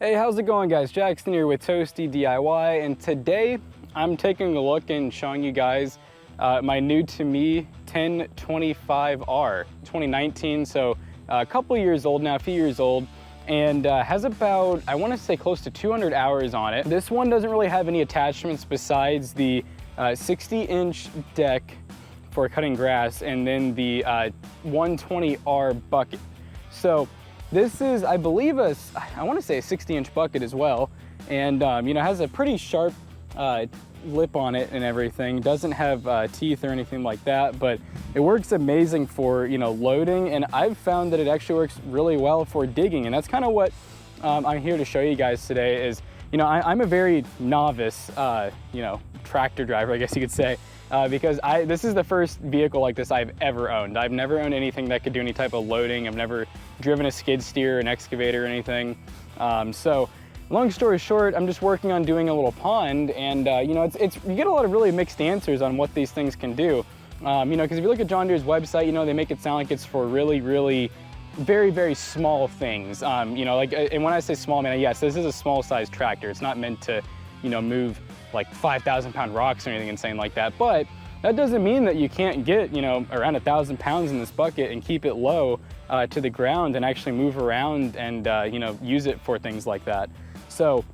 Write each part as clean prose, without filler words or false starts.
Hey, how's it going, guys? Jackson here with Toasty DIY, and today I'm taking a look and showing you guys my new to me 1025R 2019, so a couple years old now, a few years old, and has about, I want to say, close to 200 hours on it. This one doesn't really have any attachments besides the 60-inch deck for cutting grass and then the 120R bucket. So this is, I believe, I want to say a 60-inch bucket as well, and you know, has a pretty sharp lip on it and everything. Doesn't have teeth or anything like that, but it works amazing for, you know, loading, and I've found that it actually works really well for digging, and that's kind of what I'm here to show you guys today. Is, you know, I'm a very novice, you know, tractor driver, I guess you could say. Because this is the first vehicle like this I've ever owned. I've never owned anything that could do any type of loading. I've never driven a skid steer, an excavator, or anything. So long story short, I'm just working on doing a little pond, and you know, you get a lot of really mixed answers on what these things can do. You know, because if you look at John Deere's website, you know, they make it sound like it's for really very small things. You know, like, and when I say small, man, yes, this is a small size tractor. It's not meant to, you know, move like 5,000-pound rocks or anything insane like that. But that doesn't mean that you can't get, you know, around 1,000 pounds in this bucket and keep it low to the ground and actually move around and, you know, use it for things like that. So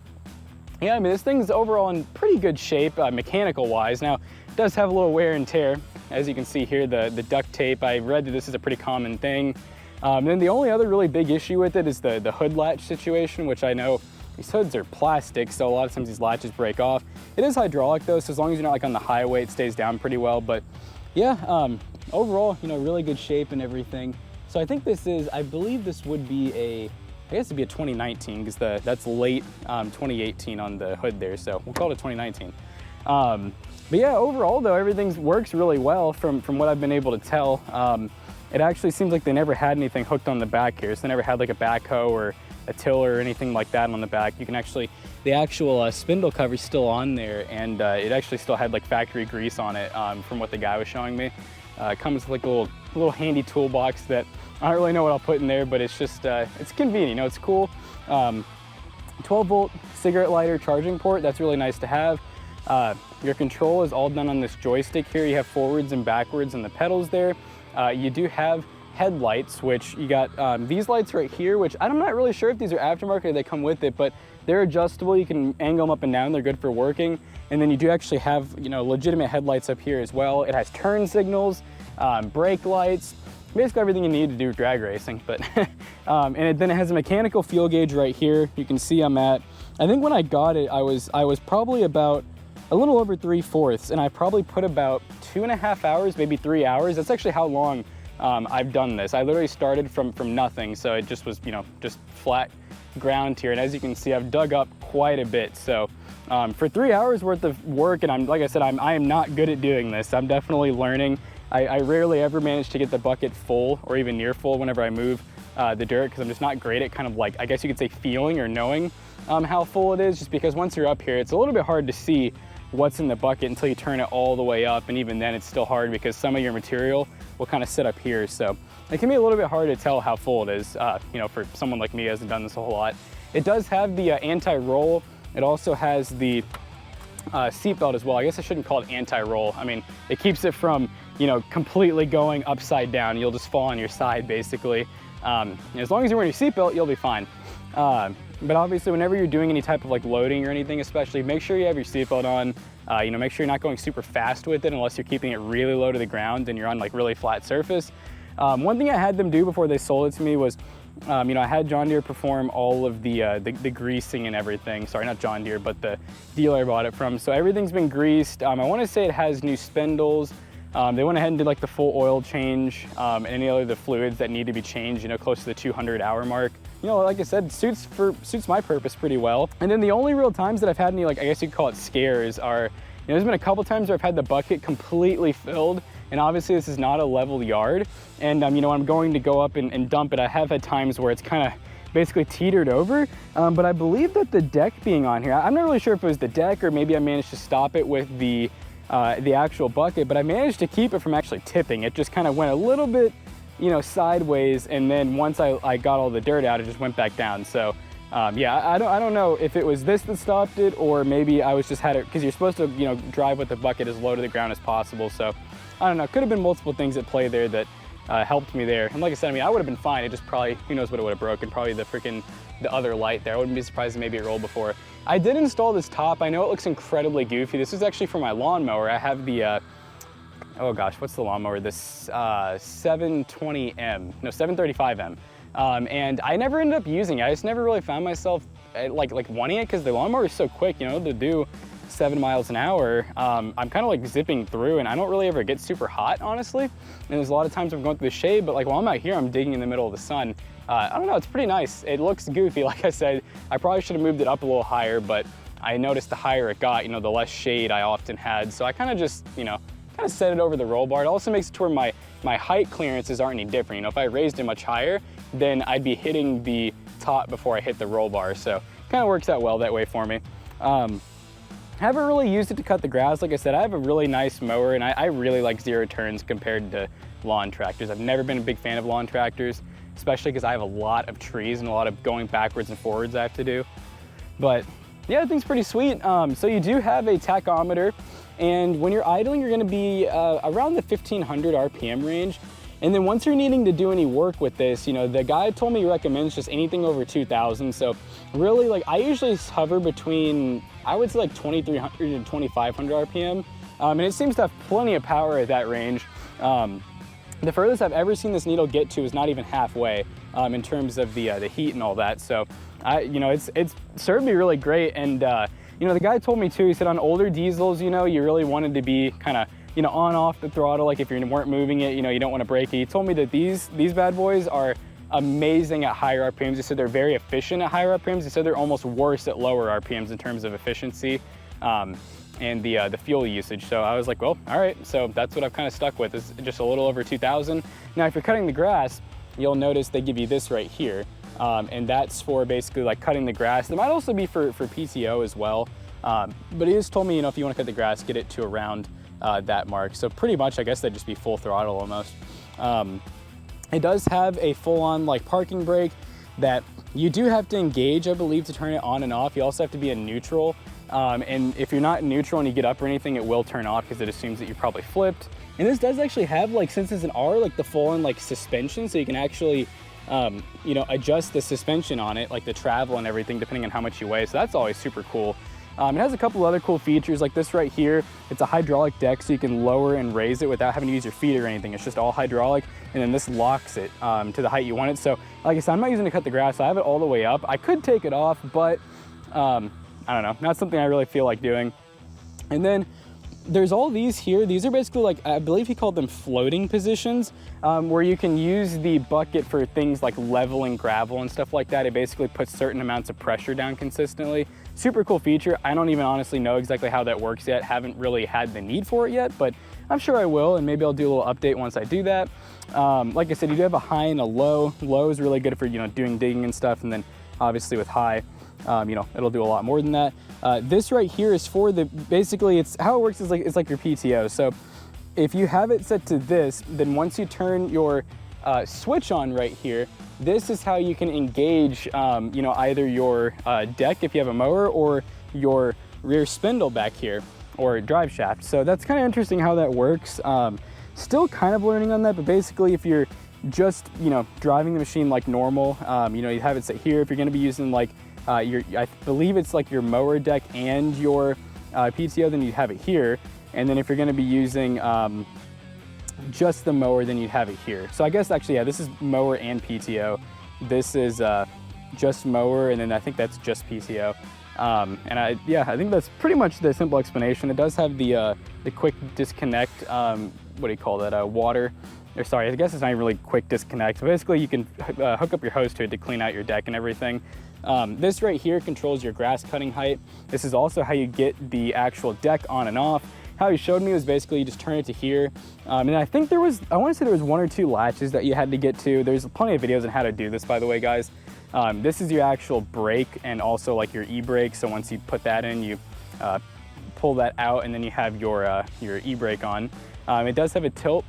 yeah, I mean, this thing's overall in pretty good shape, mechanical wise. Now, it does have a little wear and tear. As you can see here, the duct tape, I read that this is a pretty common thing. Then the only other really big issue with it is the hood latch situation, which I know these hoods are plastic, so a lot of times these latches break off. It is hydraulic though, so as long as you're not like on the highway, it stays down pretty well. But yeah, overall, you know, really good shape and everything. So I think this is, I believe this would be I guess it'd be a 2019, because that's late 2018 on the hood there, so we'll call it 2019. But yeah, overall though, everything works really well from what I've been able to tell. It actually seems like they never had anything hooked on the back here, so they never had like a backhoe or a tiller or anything like that on the back. You can actually, the actual spindle cover's still on there, and it actually still had like factory grease on it from what the guy was showing me. It comes with like a little handy toolbox that I don't really know what I'll put in there, but it's just, it's convenient, you know, it's cool. 12-volt cigarette lighter charging port, that's really nice to have. Your control is all done on this joystick here. You have forwards and backwards and the pedals there. You do have headlights, which you got these lights right here, which I'm not really sure if these are aftermarket or they come with it, but they're adjustable. You can angle them up and down. They're good for working. And then you do actually have, you know, legitimate headlights up here as well. It has turn signals, brake lights, basically everything you need to do drag racing. But and then it has a mechanical fuel gauge right here. You can see I'm at, I think when I got it, I was probably about a little over 3/4, and I probably put about 2.5 hours, maybe 3 hours. That's actually how long I've done this. I literally started from nothing, so it just was, you know, just flat ground here. And as you can see, I've dug up quite a bit. So for 3 hours worth of work, and like I said, I am not good at doing this. I'm definitely learning. I rarely ever manage to get the bucket full or even near full whenever I move the dirt, because I'm just not great at kind of like, I guess you could say, feeling or knowing how full it is, just because once you're up here, it's a little bit hard to see what's in the bucket until you turn it all the way up, and even then it's still hard because some of your material will kind of sit up here. So it can be a little bit hard to tell how full it is, you know, for someone like me who hasn't done this a whole lot. It does have the anti-roll. It also has the seatbelt as well. I guess I shouldn't call it anti-roll. I mean, it keeps it from, you know, completely going upside down. You'll just fall on your side basically. As long as you're wearing your seatbelt, you'll be fine. But obviously, whenever you're doing any type of like loading or anything, especially, make sure you have your seatbelt on. You know, make sure you're not going super fast with it unless you're keeping it really low to the ground and you're on like really flat surface. One thing I had them do before they sold it to me was, you know, I had John Deere perform all of the greasing and everything. Sorry, not John Deere, but the dealer I bought it from. So everything's been greased. I want to say it has new spindles. They went ahead and did like the full oil change, and any other fluids that need to be changed, you know, close to the 200-hour mark. You know, like I said, suits my purpose pretty well. And then the only real times that I've had any, like, I guess you could call it scares, are, you know, there's been a couple times where I've had the bucket completely filled, and obviously this is not a level yard. And you know, when I'm going to go up and dump it, I have had times where it's kind of basically teetered over. But I believe that the deck being on here, I'm not really sure if it was the deck or maybe I managed to stop it with the actual bucket, but I managed to keep it from actually tipping. It just kind of went a little bit, you know, sideways, and then once I got all the dirt out, it just went back down. So yeah, I don't know if it was this that stopped it, or maybe I was just had it, because you're supposed to, you know, drive with the bucket as low to the ground as possible. So I don't know, could have been multiple things at play there that helped me there. And like I said, I mean, I would have been fine. It just probably, who knows what it would have broken, probably the other light there. I wouldn't be surprised if maybe it rolled before. I did install this top. I know it looks incredibly goofy. This is actually for my lawnmower. I have the, oh gosh, what's the lawnmower? This 735M. And I never ended up using it. I just never really found myself like wanting it, because the lawnmower is so quick, you know, to do 7 miles an hour. I'm kind of like zipping through, and I don't really ever get super hot, honestly. And there's a lot of times I'm going through the shade, but like while I'm out here, I'm digging in the middle of the sun. I don't know, it's pretty nice. It looks goofy, like I said. I probably should have moved it up a little higher, but I noticed the higher it got, you know, the less shade I often had. So I kind of just, you know, kind of set it over the roll bar. It also makes it to where my height clearances aren't any different. You know, if I raised it much higher, then I'd be hitting the top before I hit the roll bar. So kind of works out well that way for me. Haven't really used it to cut the grass. Like I said, I have a really nice mower, and I really like 0 turns compared to lawn tractors. I've never been a big fan of lawn tractors, especially because I have a lot of trees and a lot of going backwards and forwards I have to do. But yeah, the thing's pretty sweet. So you do have a tachometer, and when you're idling, you're gonna be around the 1500 RPM range. And then once you're needing to do any work with this, you know, the guy told me he recommends just anything over 2000. So really, like, I usually hover between, I would say like 2300 and 2500 RPM. And it seems to have plenty of power at that range. The furthest I've ever seen this needle get to is not even halfway in terms of the heat and all that. So, you know, it's served me really great. And, you know, the guy told me too, he said on older diesels, you know, you really wanted to be kind of, you know, on off the throttle. Like if you weren't moving it, you know, you don't want to break it. He told me that these bad boys are amazing at higher RPMs. He said they're very efficient at higher RPMs. He said they're almost worse at lower RPMs in terms of efficiency and the fuel usage. So I was like, well, all right. So that's what I've kind of stuck with, is just a little over 2000. Now, if you're cutting the grass, you'll notice they give you this right here. And that's for basically like cutting the grass. It might also be for PTO as well. But he just told me, you know, if you want to cut the grass, get it to around that mark. So pretty much, I guess that'd just be full throttle almost. It does have a full-on like parking brake that you do have to engage, I believe, to turn it on and off. You also have to be in neutral. And if you're not in neutral and you get up or anything, it will turn off because it assumes that you're probably flipped. And this does actually have, like, since it's an R, like the full-on like suspension, so you can actually you know, adjust the suspension on it, like the travel and everything, depending on how much you weigh. So that's always super cool. It has a couple other cool features, like this right here. It's a hydraulic deck, so you can lower and raise it without having to use your feet or anything. It's just all hydraulic, and then this locks it to the height you want it. So like I said, I'm not using it to cut the grass, so I have it all the way up. I could take it off, but I don't know, not something I really feel like doing. And then there's all these here. These are basically, like, I believe he called them floating positions, where you can use the bucket for things like leveling gravel and stuff like that. It basically puts certain amounts of pressure down consistently. Super cool feature. I don't even honestly know exactly how that works yet. Haven't really had the need for it yet, but I'm sure I will, and maybe I'll do a little update once I do that. Like I said, you do have a high and a low. Low is really good for, you know, doing digging and stuff, and then obviously with high, you know, it'll do a lot more than that. This right here is for the, basically it's how it works is like, it's like your PTO. So if you have it set to this, then once you turn your switch on right here, this is how you can engage, you know, either your deck if you have a mower, or your rear spindle back here, or drive shaft. So that's kind of interesting how that works. Still kind of learning on that, but basically if you're just, you know, driving the machine like normal, you know, you have it set here. If you're going to be using like I believe it's like your mower deck and your PTO, then you have it here. And then if you're going to be using just the mower, then you have it here. So I guess actually, yeah, this is mower and PTO. This is just mower, and then I think that's just PTO. And I think that's pretty much the simple explanation. It does have the quick disconnect, what do you call that, water, or sorry, I guess it's not even really quick disconnect. So basically you can hook up your hose to it to clean out your deck and everything. This right here controls your grass cutting height. This is also how you get the actual deck on and off. How he showed me was basically you just turn it to here. And I think there was, I want to say there was 1 or 2 latches that you had to get to. There's plenty of videos on how to do this, by the way, guys. This is your actual brake and also like your e-brake. So once you put that in, you pull that out, and then you have your e-brake on. It does have a tilt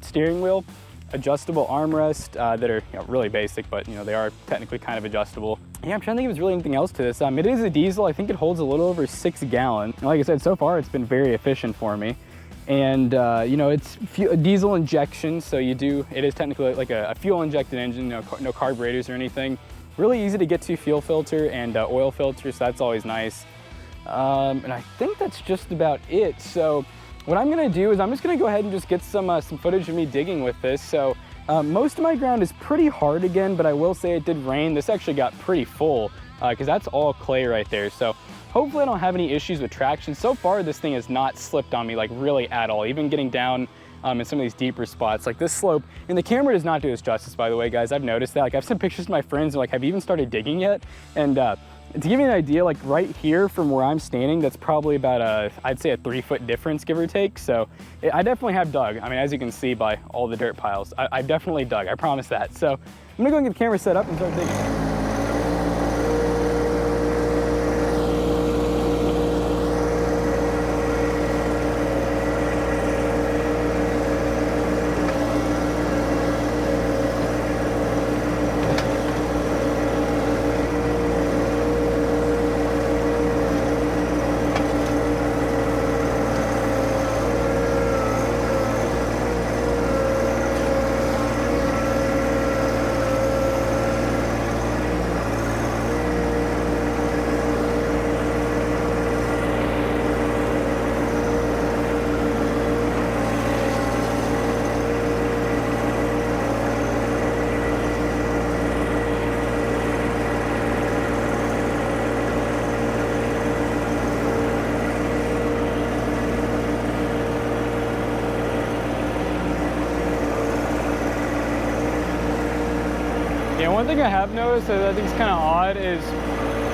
steering wheel, adjustable armrest that are, you know, really basic, but, you know, they are technically kind of adjustable. Yeah, I'm trying to think if there's really anything else to this. It is a diesel. I think it holds a little over 6 gallons. And like I said, so far it's been very efficient for me. And you know, it's diesel injection, so it is technically like a fuel injected engine, no carburetors or anything. Really easy to get to fuel filter and oil filter, so that's always nice. And I think that's just about it. So what I'm gonna do is I'm just gonna go ahead and just get some footage of me digging with this. So most of my ground is pretty hard again, but I will say it did rain. This actually got pretty full because that's all clay right there. So hopefully I don't have any issues with traction. So far, this thing has not slipped on me like really at all, even getting down in some of these deeper spots. Like this slope, and the camera does not do this justice, by the way, guys. I've noticed that. Like I've sent pictures to my friends, and like, have you even started digging yet? And to give you an idea, like right here from where I'm standing, that's probably about I'd say a 3-foot difference, give or take. So I definitely have dug. I mean, as you can see by all the dirt piles, I definitely dug, I promise that. So I'm gonna go and get the camera set up and start digging. Yeah, one thing I have noticed that I think is kind of odd is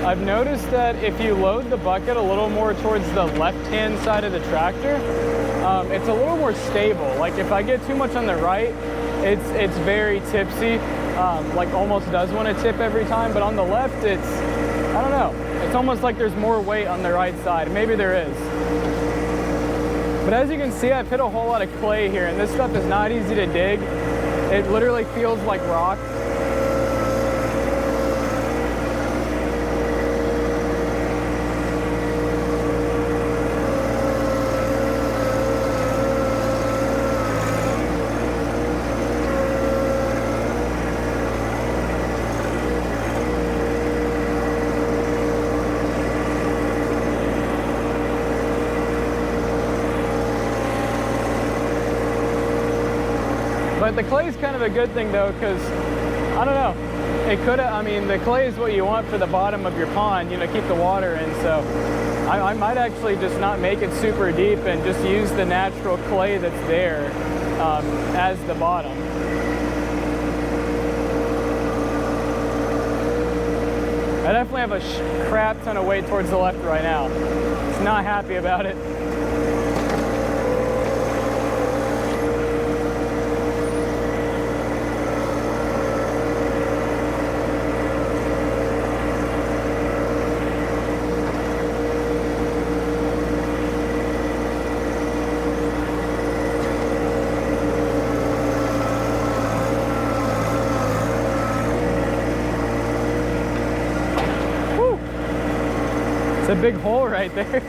I've noticed that if you load the bucket a little more towards the left-hand side of the tractor, it's a little more stable. Like if I get too much on the right, it's very tipsy, like almost does want to tip every time, but on the left, I don't know. It's almost like there's more weight on the right side. Maybe there is. But as you can see, I've hit a whole lot of clay here, and this stuff is not easy to dig. It literally feels like rock. But the clay is kind of a good thing though, because I don't know, it could have, I mean, the clay is what you want for the bottom of your pond, you know, keep the water in. So I might actually just not make it super deep and just use the natural clay that's there as the bottom. I definitely have a crap ton of weight towards the left right now. Just not happy about it. It's a big hole right there.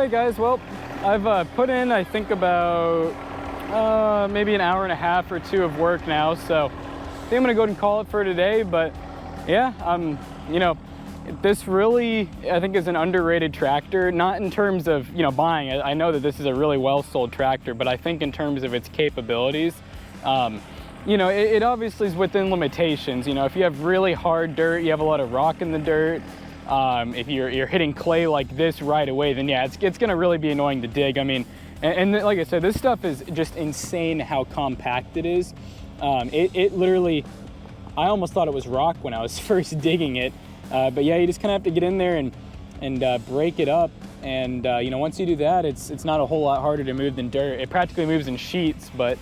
right, guys, well, I've put in, I think, about maybe an hour and a half or two of work now, so I think I'm gonna go ahead and call it for today. But yeah, you know, this really, I think, is an underrated tractor, not in terms of, you know, buying it. I know that this is a really well sold tractor, but I think in terms of its capabilities, you know, it obviously is within limitations. You know, if you have really hard dirt, you have a lot of rock in the dirt, if you're hitting clay like this right away, then yeah, it's gonna really be annoying to dig. I mean, and like I said, this stuff is just insane how compact it is. It literally, I almost thought it was rock when I was first digging it. But yeah, you just kind of have to get in there and break it up. And you know, once you do that, it's not a whole lot harder to move than dirt. It practically moves in sheets. But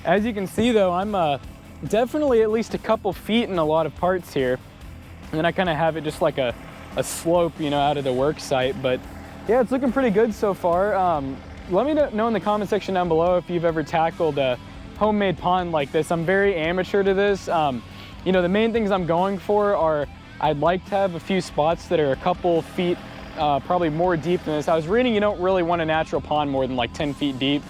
as you can see though, I'm definitely at least a couple feet in a lot of parts here. And then I kind of have it just like a slope, you know, out of the work site. But yeah, it's looking pretty good so far. Let me know in the comment section down below if you've ever tackled a homemade pond like this. I'm very amateur to this. You know, the main things I'm going for are, I'd like to have a few spots that are a couple feet probably more deep than this. I was reading you don't really want a natural pond more than like 10 feet deep,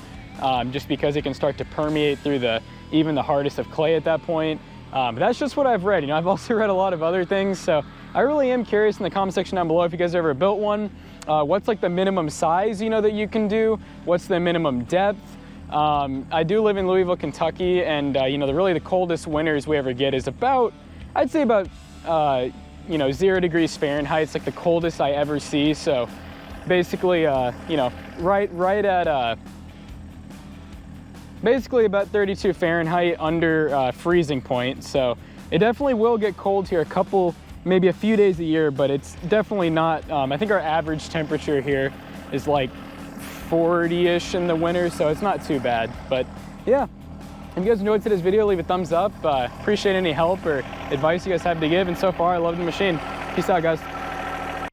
just because it can start to permeate through even the hardest of clay at that point. But that's just what I've read. You know, I've also read a lot of other things, so I really am curious in the comment section down below if you guys ever built one. What's like the minimum size, you know, that you can do? What's the minimum depth? I do live in Louisville, Kentucky, and you know, the coldest winters we ever get is about, I'd say about you know, 0 degrees Fahrenheit. It's like the coldest I ever see. So basically, you know, right at basically about 32 Fahrenheit under freezing point. So it definitely will get cold here maybe a few days a year, but it's definitely not, I think our average temperature here is like 40-ish in the winter, so it's not too bad. But yeah, if you guys enjoyed today's video, leave a thumbs up. Appreciate any help or advice you guys have to give, and so far I love the machine. Peace out, guys.